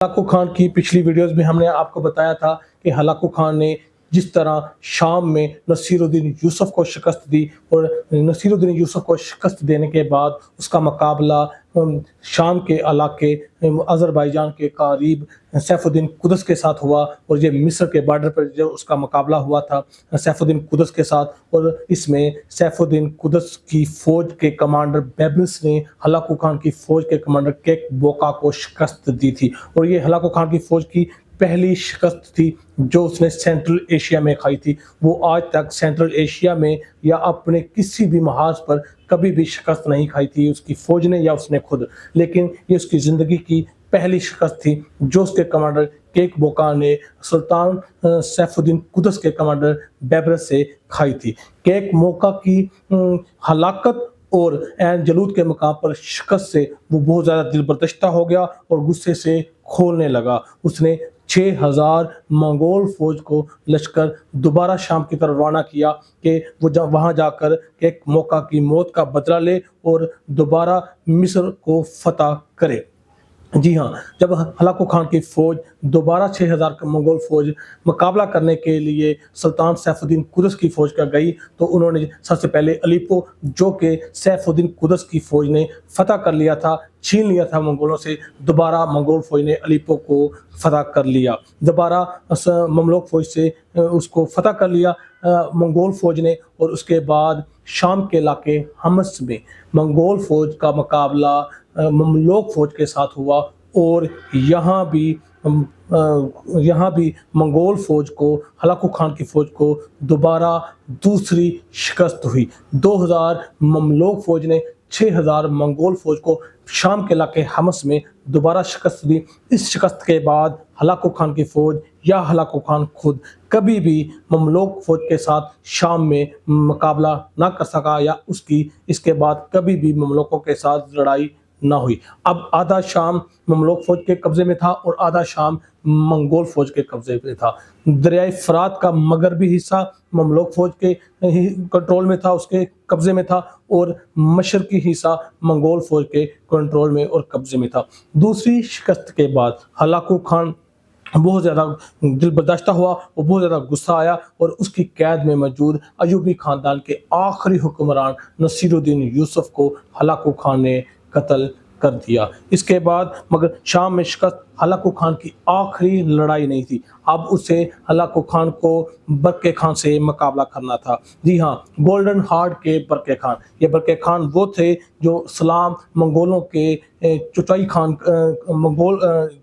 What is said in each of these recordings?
Hulagu Khan की पिछली videos में हमने आपको बताया था कि हलाकू खान ने जिस तरह शाम में नसीरुद्दीन यूसुफ को शिकस्त दी और नसीरुद्दीन यूसुफ को शिकस्त देने के बाद उसका मुकाबला शाम के इलाके अज़रबैजान के करीब सैफुद्दीन कुदस के साथ हुआ और ये मिस्र के बॉर्डर पर जो उसका मुकाबला हुआ था सैफुद्दीन कुदस के साथ। और इसमें सैफुद्दीन कुदस की फ़ौज के कमांडर बेबल्स ने हलाकू खान की फ़ौज के कमांडर केक बोका को शिकस्त दी थी और ये हलाकू खान की फ़ौज की पहली शिकस्त थी जो उसने सेंट्रल एशिया में खाई थी। वो आज तक सेंट्रल एशिया में या अपने किसी भी महाज पर कभी भी शिकस्त नहीं खाई थी उसकी फ़ौज ने या उसने खुद, लेकिन ये उसकी ज़िंदगी की पहली शिकस्त थी जो उसके कमांडर केक बोका ने सुल्तान सैफुद्दीन कुदस के कमांडर बेबरस से खाई थी। केक मोका की हलाकत और एन जलूद के मकाम पर शिकस्त से वो बहुत ज़्यादा दिल बर्दाश्त हो गया और गुस्से से खोलने लगा। उसने 6000 मंगोल फौज को लश्कर दोबारा शाम की तरफ रवाना किया कि वो वहाँ जाकर एक मौका की मौत का बदला ले और दोबारा मिस्र को फतह करे। जी हाँ, जब हलाकू खान की फ़ौज दोबारा 6000 का मंगोल फ़ौज मुकाबला करने के लिए सुल्तान सैफुद्दीन कुदस की फ़ौज का गई तो उन्होंने सबसे पहले अलीपो जो कि सैफुद्दीन कुदस की फ़ौज ने फ़तह कर लिया था, छीन लिया था मंगोलों से, दोबारा मंगोल फ़ौज ने अलीपो को फ़तह कर लिया। दोबारा ममलूक फ़ौज से उसको फ़तह कर लिया मंगोल फ़ौज ने और उसके बाद शाम के इलाके हमस में मंगोल फ़ौज का मुकाबला ममलूक फ़ौज के साथ हुआ और यहाँ भी मंगोल फ़ौज को हलाकू खान की फ़ौज को दोबारा दूसरी शिकस्त हुई। 2000 ममलूक फ़ौज ने 6000 मंगोल फ़ौज को शाम के इलाके हमस में दोबारा शिकस्त दी। इस शिकस्त के बाद हलाकू खान की फ़ौज या हलाकू खान खुद कभी भी ममलूक फ़ौज के साथ शाम में मुकाबला ना कर सका या उसकी इसके बाद कभी भी ममलूकों के साथ लड़ाई ना हुई। अब आधा शाम ममलूक फ़ौज के कब्ज़े में था और आधा शाम मंगोल फ़ौज के कब्ज़े में था। दरियाए फ़रात का मगरबी हिस्सा ममलूक फ़ौज के कंट्रोल में था, उसके कब्ज़े में था और मशरक़ी हिस्सा मंगोल फ़ौज के कंट्रोल में और कब्ज़े में था। दूसरी शिकस्त के बाद हलाकू खान बहुत ज़्यादा दिल बर्दाश्त हुआ और बहुत ज़्यादा गुस्सा आया और उसकी कैद में मौजूद अयूबी ख़ानदान के आखिरी हुक्मरान नसीरुद्दीन यूसुफ को हलाकू खान ने कत्ल कर दिया। इसके बाद मगर शाम में शिकस्त हलाकू खान की आखिरी लड़ाई नहीं थी, अब उसे हलाकू खान को बरके खान से मुकाबला करना था। जी हाँ, गोल्डन हार्ट के बरके खान, ये बरके खान वो थे जो सलाम मंगोलों के चुचाई खान मंगोल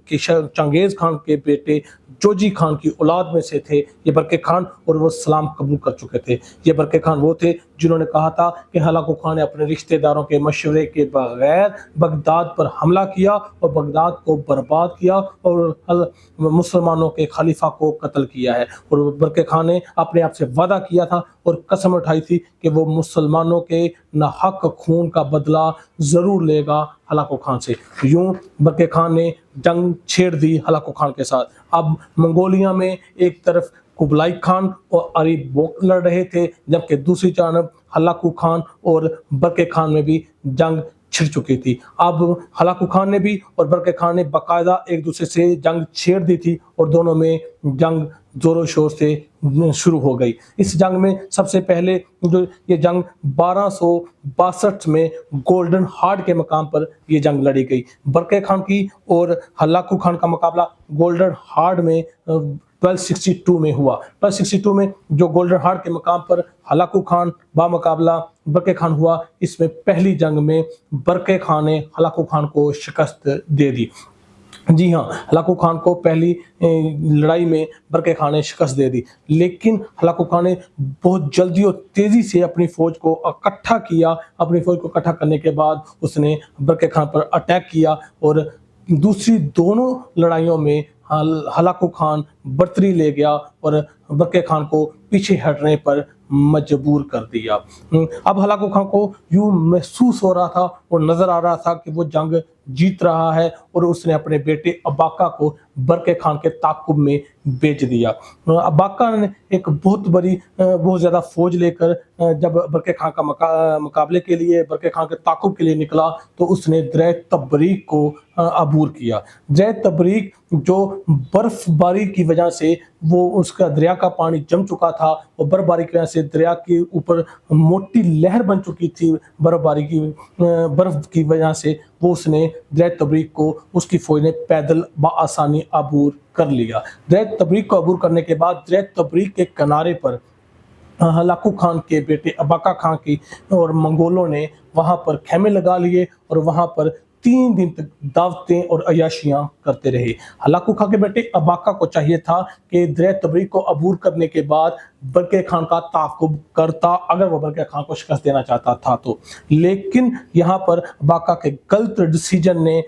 के चंगेज़ खान के बेटे जोजी खान की औलाद में से थे ये बरके खान और वो सलाम कबूल कर चुके थे। ये बरके खान वो थे जिन्होंने कहा था कि हलाकू खान ने अपने रिश्तेदारों के मशवरे के बगैर बगदाद पर हमला किया और बगदाद को बर्बाद किया और मुसलमानों के खलीफा को कत्ल किया है। और बरके खान ने अपने आप से वादा किया था और कसम उठाई थी कि वो मुसलमानों के नाहक खून का बदला ज़रूर लेगा हलाकू खान से। यूं बरके खान ने जंग छेड़ दी हलाकू खान के साथ। अब मंगोलिया में एक तरफ कुबलाई खान और अरीबोक लड़ रहे थे जबकि दूसरी जानब हलाकू खान और बरके खान में भी जंग छिड़ चुकी थी। अब हलाकू खान ने भी और बरके खान ने बाकायदा एक दूसरे से जंग छेड़ दी थी और दोनों में जंग ज़ोरों शोर से शुरू हो गई। इस जंग में सबसे पहले जो ये जंग 1262 में गोल्डन हार्ट के मकाम पर ये जंग लड़ी गई। बरके खान की और हलाकू खान का मुकाबला गोल्डन हार्ट में 1262 में हुआ। 1262 में जो गोल्डन हार्ट के मकाम पर हलाकू खान बामुकाबला बरके खान हुआ, इसमें पहली जंग में बरके खान ने हलाकू खान को शिकस्त दे दी। जी हाँ, हलाकू खान को पहली लड़ाई में बरके खान ने शिकस्त दे दी, लेकिन हलाकू खान ने बहुत जल्दी और तेज़ी से अपनी फ़ौज को इकट्ठा किया। अपनी फ़ौज को इकट्ठा करने के बाद उसने बरके खान पर अटैक किया और दूसरी दोनों लड़ाइयों में हलाकू खान बर्तरी ले गया और बरके खान को पीछे हटने पर मजबूर कर दिया। अब हलाकू खान को यूँ महसूस हो रहा था और नज़र आ रहा था कि वो जंग जीत रहा है और उसने अपने बेटे अबाका को बरके खान के ताक़ुब में बेच दिया। अबाका ने एक बहुत ज़्यादा फौज लेकर जब बरके खान का मुकाबले के लिए, बरके खान के ताक़ुब के लिए निकला तो उसने दरिया तबरीक को अबूर किया। दरिया तबरीक जो बर्फबारी की वजह से वो उसका दरिया का पानी जम चुका था और बर्फबारी की वजह से दरिया के ऊपर मोटी लहर बन चुकी थी, बर्फ की वजह से वो उसने दरिया तबरीक को उसकी फौज ने पैदल बआसानी अबूर कर लिया। दरिया तबरीक को अबूर करने के बाद दरिया तबरीक के किनारे पर हलाकू खान के बेटे अबाका खान की और मंगोलों ने वहाँ पर खेमे लगा लिए और वहाँ पर 3 दिन तक दावतें और अय्याशियां करते रहे। हलाकू खान के बेटे अबाका को चाहिए था कि दरिया तबरीक को अबूर करने के बाद बरके खान का ताक़ुब करता, अगर वो बरके खान को शिकस्त देना चाहता था तो। लेकिन यहाँ पर अबाका के गलत डिसीजन ने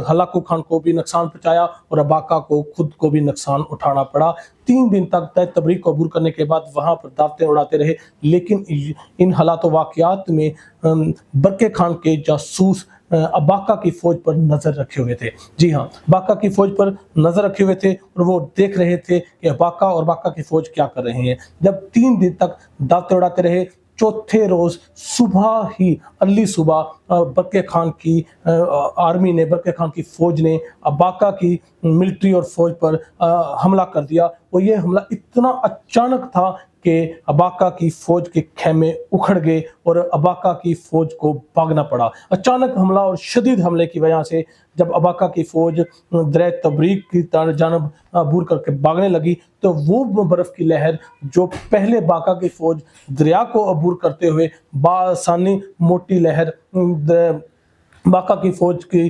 हलाकू खान को भी नुकसान पहुंचाया और अबाका को खुद को भी नुकसान उठाना पड़ा। 3 दिन तक दरिया तबरीक को अबूर करने के बाद वहाँ पर दावतें उड़ाते रहे, लेकिन इन हालात वाक़यात में बरके खान के जासूस अबाका की फौज पर नजर रखे हुए थे। जी हाँ, अबाका की फौज पर नजर रखे हुए थे और वो देख रहे थे कि अबाका और अबाका की फौज क्या कर रहे हैं। जब 3 दिन तक दावतें उड़ाते रहे, चौथे रोज सुबह ही अर्ली सुबह बरके खान की आर्मी ने, बरके खान की फौज ने अबाका की मिलिट्री और फौज पर हमला कर दिया और ये हमला इतना अचानक था कि अबाका की फौज के खेमे उखड़ गए और अबाका की फौज को भागना पड़ा। अचानक हमला और शदीद हमले की वजह से जब अबाका की फौज दरिया तबरीक की जानब अबूर करके भागने लगी तो वो बर्फ की लहर जो पहले अबाका की फौज दरिया को अबूर करते हुए बासानी मोटी लहर अबाका की फौज की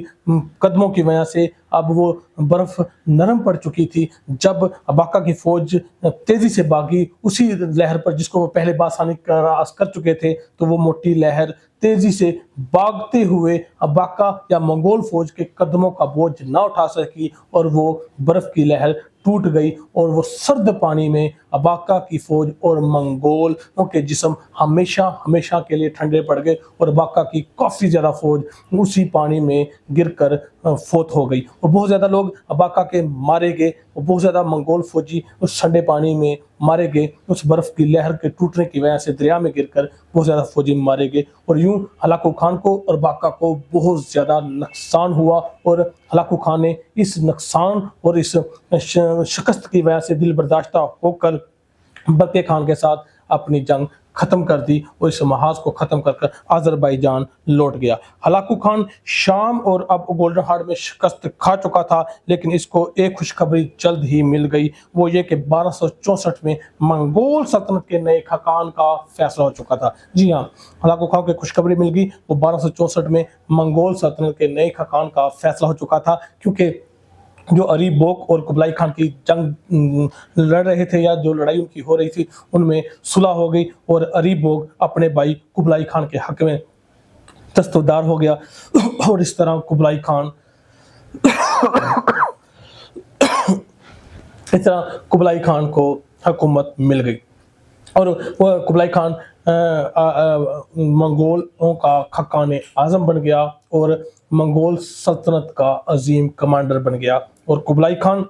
कदमों की वजह से अब वो बर्फ नरम पड़ चुकी थी। जब अबाका की फौज तेजी से भागी उसी लहर पर जिसको वो पहले बासानी कर चुके थे, तो वो मोटी लहर तेजी से भागते हुए अबाका या मंगोल फौज के कदमों का बोझ ना उठा सकी और वो बर्फ की लहर टूट गई और वो सर्द पानी में अबाका की फौज और मंगोलों के जिस्म हमेशा के लिए ठंडे पड़ गए और अबाका की काफ़ी ज़्यादा फौज उसी पानी में गिरकर फौत हो गई और बहुत ज़्यादा लोग अबाका के मारे गए और बहुत ज़्यादा मंगोल फौजी उस ठंडे पानी में मारे गए। उस बर्फ़ की लहर के टूटने की वजह से दरिया में गिरकर बहुत ज़्यादा फौजी मारे गए और यूं हलाकू खान को और अबाका को बहुत ज़्यादा नुकसान हुआ और हलाकू खान ने इस नुकसान और इस शिकस्त की वजह से दिल बर्दाश्त होकर बरके खान के साथ अपनी जंग ख़त्म कर दी और इस महाज को ख़त्म कर अज़रबैजान लौट गया। हलाकू खान शाम और अब गोल्डन हार्ड में शिकस्त खा चुका था, लेकिन इसको एक खुशखबरी जल्द ही मिल गई, वो ये कि 1264 में मंगोल सल्तनत के नए खाकान का फैसला हो चुका था। जी हाँ, हलाकू खान को खुशखबरी मिल गई, वो 1264 में मंगोल सल्तनत के नए खाकान का फैसला हो चुका था, क्योंकि जो अरीबोक और कुबलाई खान की जंग लड़ रहे थे या जो लड़ाई उनकी हो रही थी उनमें सुलह हो गई और अरीबोक अपने भाई कुबलाई खान के हक में दस्तबरदार हो गया और इस तरह कुबलाई खान को हुकूमत मिल गई और वह कुबलाई खान मंगोलों का खाकान आज़म बन गया और मंगोल सल्तनत का अजीम कमांडर बन गया और कुबलाई खान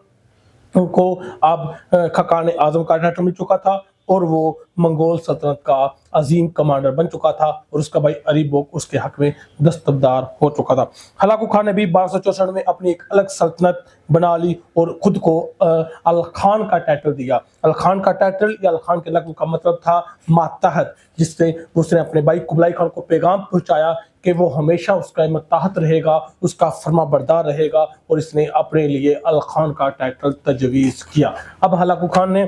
को अब खाकान आज़म का टाइटल मिल चुका था और वो मंगोल सल्तनत का अजीम कमांडर बन चुका था और उसका भाई अरीबोक उसके हक में दस्तबरदार हो चुका था। हलाकू खान ने भी 1264 में अपनी एक अलग सल्तनत बना ली और खुद को अल खान का टाइटल दिया। अल खान का टाइटल या अल खान के लक़्ब का मतलब था मातहत, जिससे उसने अपने भाई कुबलाई खान को पैगाम पहुंचाया कि वो हमेशा उसका मत्ताहत रहेगा, उसका फर्माबरदार रहेगा और इसने अपने लिए अल खान का टाइटल तजवीज़ किया। अब हलाकू खान ने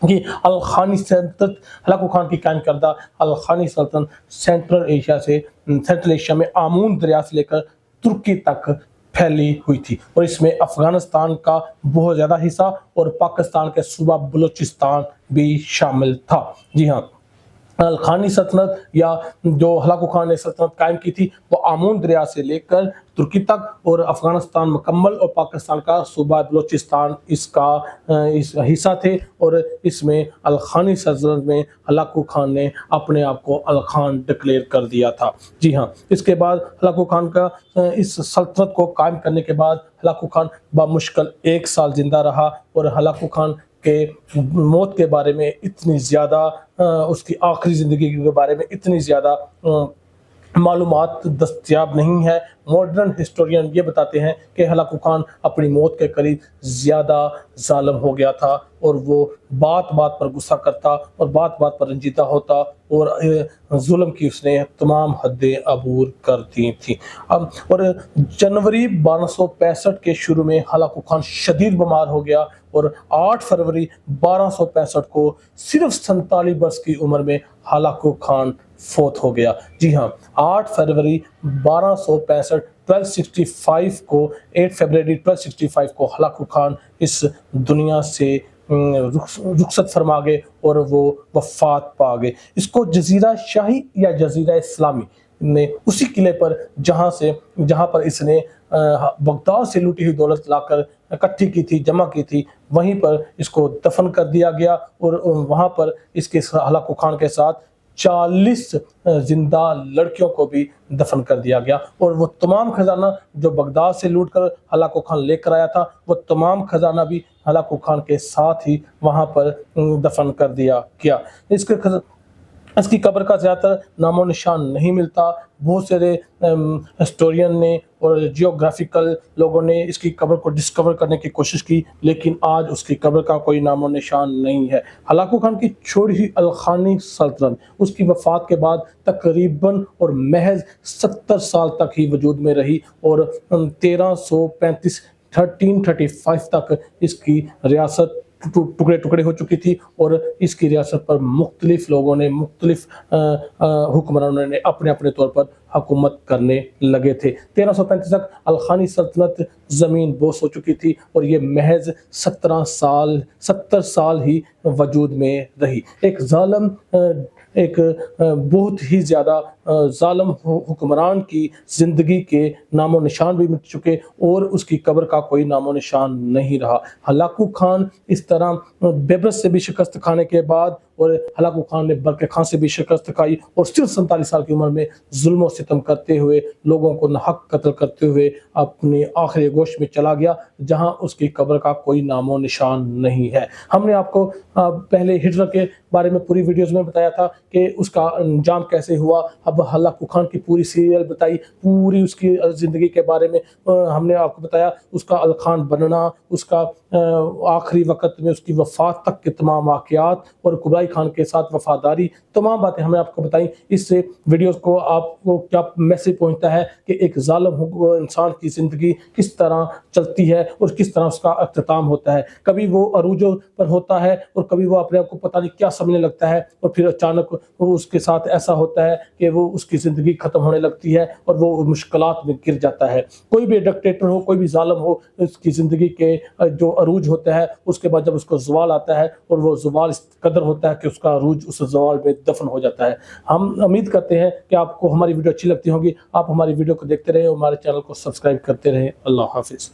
कि अल खानी सल्तनत, हलाकू खान की कायम करदा अल खानी सल्तनत सेंट्रल एशिया में आमून दरिया से लेकर तुर्की तक फैली हुई थी और इसमें अफगानिस्तान का बहुत ज़्यादा हिस्सा और पाकिस्तान के सूबा बलूचिस्तान भी शामिल था। जी हाँ, अलखानी सल्तनत या जो हलाकू खान ने सल्तनत कायम की थी वो आमून दरिया से लेकर तुर्की तक और अफ़गानिस्तान मुकम्मल और पाकिस्तान का सूबा बलूचिस्तान इसका इस हिस्सा थे। और इसमें अलखानी सल्तनत में हलाकू खान ने अपने आप को अल खान डिक्लेयर कर दिया था। जी हाँ, इसके बाद हलाकू खान का इस सल्तनत को कायम करने के बाद हलाकू खान बामुश्किल 1 साल ज़िंदा रहा। और हलाकू खान के मौत के बारे में इतनी ज़्यादा उसकी आखिरी ज़िंदगी के बारे में इतनी ज़्यादा मालूमात दस्तयाब नहीं है। मॉडर्न हिस्टोरियन ये बताते हैं कि हलाकू खान अपनी मौत के करीब ज़्यादा ज़ालिम हो गया था और वो बात बात पर गुस्सा करता और बात बात पर रंजीदा होता और जुल्म की उसने तमाम हदें अबूर कर दी थी। अब और जनवरी 1265 के शुरू में हलाकू खान शदीद बीमार हो गया और 8 फरवरी 1265 को सिर्फ 47 वर्ष की उम्र में हलाकू खान फोत हो गया। जी हाँ, 8 फरवरी 1265 1265 को 8 फरवरी 1265 को हलाकू खान इस दुनिया से रुखसत फरमा गए और वो वफात पा गए। इसको जजीरा शाही या जजीरा इस्लामी ने उसी किले पर जहाँ पर इसने बगदाद से लूटी हुई दौलत लाकर इकट्ठी की थी, जमा की थी, वहीं पर इसको दफन कर दिया गया। और वहाँ पर इसके हलाकू खान के साथ 40 जिंदा लड़कियों को भी दफन कर दिया गया। और वो तमाम खजाना जो बगदाद से लूट कर हलाकू खान लेकर आया था वो तमाम खजाना भी हलाकू खान के साथ ही वहाँ पर दफन कर दिया गया। इसकी कब्र का ज़्यादातर नामो निशान नहीं मिलता। बहुत सारे हिस्टोरियन ने और जियोग्राफिकल लोगों ने इसकी कब्र को डिस्कवर करने की कोशिश की, लेकिन आज उसकी कब्र का कोई नामो निशान नहीं है। हलाकू खान की छोड़ी हुई अलखानी सल्तनत उसकी वफ़ात के बाद तकरीबन और महज 70 साल तक ही वजूद में रही और 1335 तक इसकी रियासत टुकड़े टुकड़े हो चुकी थी। और इसकी रियासत पर मुख्तलिफ लोगों ने मुख्तलिफ हुक्मरानों ने अपने अपने तौर पर हुकूमत करने लगे थे। 1335 तक अलखानी सल्तनत ज़मीन बोस हो चुकी थी और ये महज 70 साल ही वजूद में रही। एक बहुत ही ज़्यादा ज़ालिम हुक्मरान की ज़िंदगी के नामो निशान भी मिट चुके और उसकी कब्र का कोई नामो निशान नहीं रहा। हलाकू खान इस तरह बेबरस से भी शिकस्त खाने के बाद और हलाकू खान ने बरके खान से भी शिकस्त खाई और सिर्फ 47 साल की उम्र में जुल्म और सितम करते हुए लोगों को नाहक कत्ल करते हुए अपनी आखिरी गोश में चला गया, जहां उसकी कब्र का कोई नामो निशान नहीं है। हमने आपको पहले हिटलर के बारे में पूरी वीडियोस में बताया था कि उसका अंजाम कैसे हुआ। अब हलाकू खान की पूरी सीरियल बताई, पूरी उसकी ज़िंदगी के बारे में हमने आपको बताया, उसका अल खान बनना, उसका आखिरी वक्त में उसकी वफ़ात तक के तमाम वाक़यात और कुबलाई खान के साथ वफ़ादारी, तमाम बातें हमने आपको बताई। इससे वीडियोस को आपको क्या मैसेज पहुंचता है कि एक ज़ालिम इंसान की ज़िंदगी किस तरह चलती है और किस तरह उसका अख्ताम होता है। कभी वो अरूजों पर होता है और कभी वो अपने आप को पता नहीं क्या समझने लगता है और फिर अचानक वो उसके साथ ऐसा होता है कि वो उसकी ज़िंदगी ख़त्म होने लगती है और वो मुश्किलात में गिर जाता है। कोई भी डिक्टेटर हो, कोई भी ज़ालिम हो, उसकी ज़िंदगी के जो अरूज होता है उसके बाद जब उसको ज़वाल आता है और वो ज़वाल इस कदर होता है कि उसका अरूज उस ज़वाल में दफन हो जाता है। हम उम्मीद करते हैं कि आपको हमारी वीडियो अच्छी लगती होगी। आप हमारी वीडियो को देखते रहें और हमारे चैनल को सब्सक्राइब करते रहें। अल्लाह हाफिज़।